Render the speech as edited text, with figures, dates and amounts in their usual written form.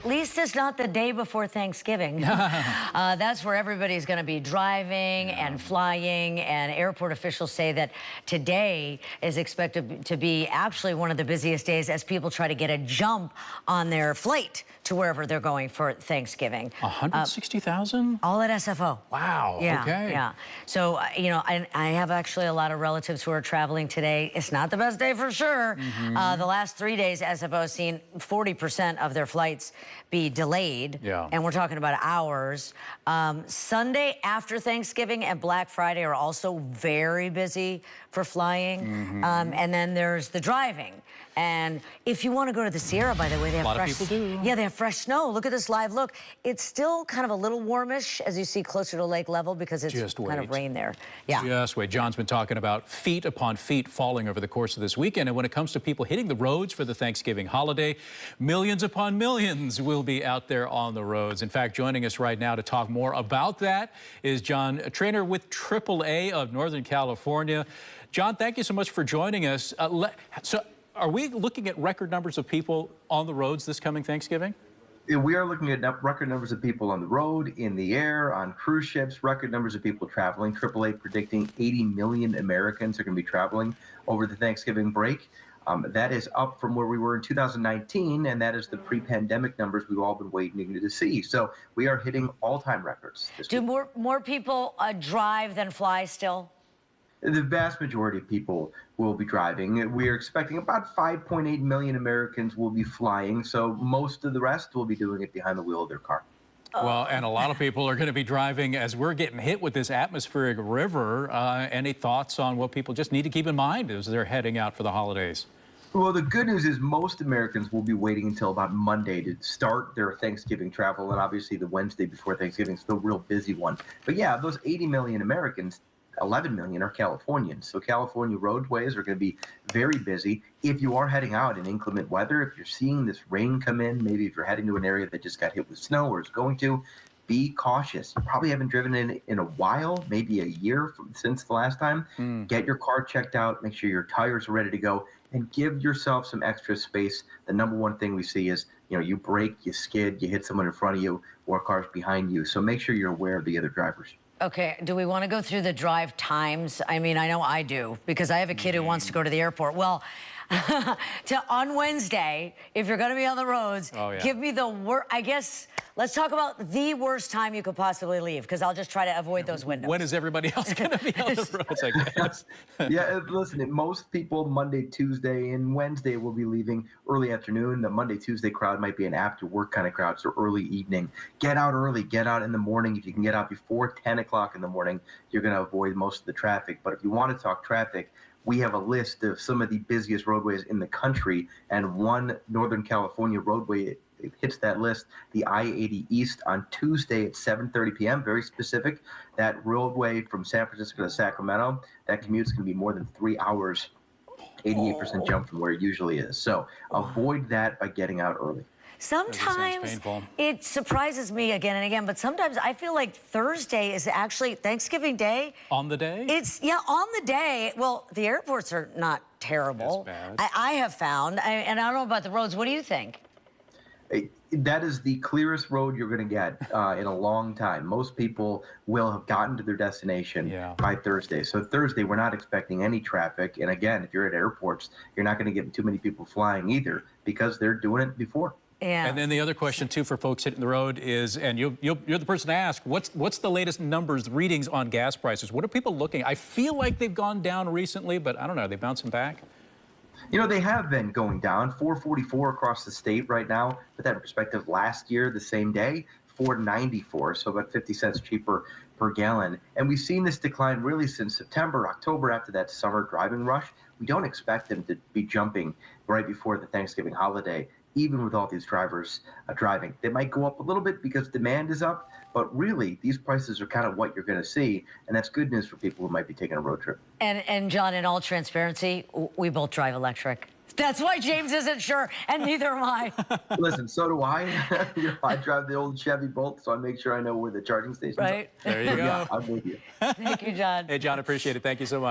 At least it's not the day before Thanksgiving. That's where everybody's going to be driving and flying, and airport officials say that today is expected to be actually one of the busiest days as people try to get a jump on their flight to wherever they're going for Thanksgiving. 160,000? All at SFO. Wow, yeah, okay. Yeah. So, you know, I have actually a lot of relatives who are traveling today. It's not the best day for sure. The last 3 days, SFO has seen 40% of their flights be delayed. Yeah. And we're talking about hours. Sunday after Thanksgiving and Black Friday are also very busy for flying. And then there's the driving. And if you want to go to the Sierra, by the way, they have a lot fresh, of people do. Yeah, they have fresh snow. Look at this live look. It's still kind of a little warmish as you see closer to lake level because it's kind of rain there. Yeah. Just wait. John's been talking about feet upon feet falling over the course of this weekend. And when it comes to people hitting the roads for the Thanksgiving holiday, millions upon millions will be out there on the roads. In fact, joining us right now to talk more about that is John Treanor with AAA of Northern California. John, thank you so much for joining us. Are we looking at record numbers of people on the roads this coming Thanksgiving? We are looking at record numbers of people on the road, in the air, on cruise ships, record numbers of people traveling. AAA predicting 80 million Americans are going to be traveling over the Thanksgiving break. That is up from where we were in 2019, and that is the pre-pandemic numbers we've all been waiting to see. So we are hitting all-time records this Do week. more people drive than fly still? The vast majority of people will be driving. We are expecting about 5.8 million Americans will be flying, so most of the rest will be doing it behind the wheel of their car. Well, and a lot of people are going to be driving as we're getting hit with this atmospheric river. Any thoughts on what people just need to keep in mind as they're heading out for the holidays? Well, the good news is most Americans will be waiting until about Monday to start their Thanksgiving travel, and obviously the Wednesday before Thanksgiving is the real busy one. But yeah, those 80 million Americans, 11 million are Californians. So California roadways are going to be very busy. If you are heading out in inclement weather, if you're seeing this rain come in, maybe if you're heading to an area that just got hit with snow or is going to, be cautious. You probably haven't driven in a while, maybe a year since the last time. Get your car checked out, make sure your tires are ready to go, and give yourself some extra space. The number one thing we see is, you know, you brake, you skid, you hit someone in front of you or cars behind you. So make sure you're aware of the other drivers. Okay, do we want to go through the drive times? I mean, I know I do, because I have a kid who wants to go to the airport. Well, on Wednesday, if you're going to be on the roads, give me the worst, I guess, let's talk about the worst time you could possibly leave, because I'll just try to avoid those windows. When is everybody else going to be on the roads, I guess? Yeah, listen, most people Monday, Tuesday, and Wednesday will be leaving early afternoon. The Monday, Tuesday crowd might be an after-work kind of crowd, so early evening. Get out early, get out in the morning. If you can get out before 10 o'clock in the morning, you're going to avoid most of the traffic. But if you want to talk traffic, we have a list of some of the busiest roadways in the country, and one Northern California roadway it hits that list, the I-80 East on Tuesday at 7:30 p.m. Very specific. That roadway from San Francisco to Sacramento, that commute's going to be more than 3 hours, 88% jump from where it usually is. So avoid that by getting out early. Sometimes it surprises me again and again, but sometimes I feel like Thursday is actually Thanksgiving Day. On the day? On the day. Well, the airports are not terrible. I have found, and I don't know about the roads. What do you think? That is the clearest road you're going to get in a long time. Most people will have gotten to their destination by Thursday. So Thursday, we're not expecting any traffic. And again, if you're at airports, you're not going to get too many people flying either because they're doing it before. Yeah. And then the other question, too, for folks hitting the road is, and you're the person to ask, what's the latest numbers, readings on gas prices? What are people looking? I feel like they've gone down recently, but I don't know. Are they bouncing back? You know, they have been going down, $4.44 across the state right now. Put that in perspective, last year, the same day, $4.94, so about 50 cents cheaper per gallon. And we've seen this decline really since September, October, after that summer driving rush. We don't expect them to be jumping right before the Thanksgiving holiday, even with all these drivers driving. They might go up a little bit because demand is up, but really, these prices are kind of what you're going to see, and that's good news for people who might be taking a road trip. And John, in all transparency, we both drive electric. That's why James isn't sure, and neither am I. Listen, so do I. You know, I drive the old Chevy Bolt, so I make sure I know where the charging stations are. There you go. Yeah, I'm with you. Thank you, John. Hey, John, appreciate it. Thank you so much.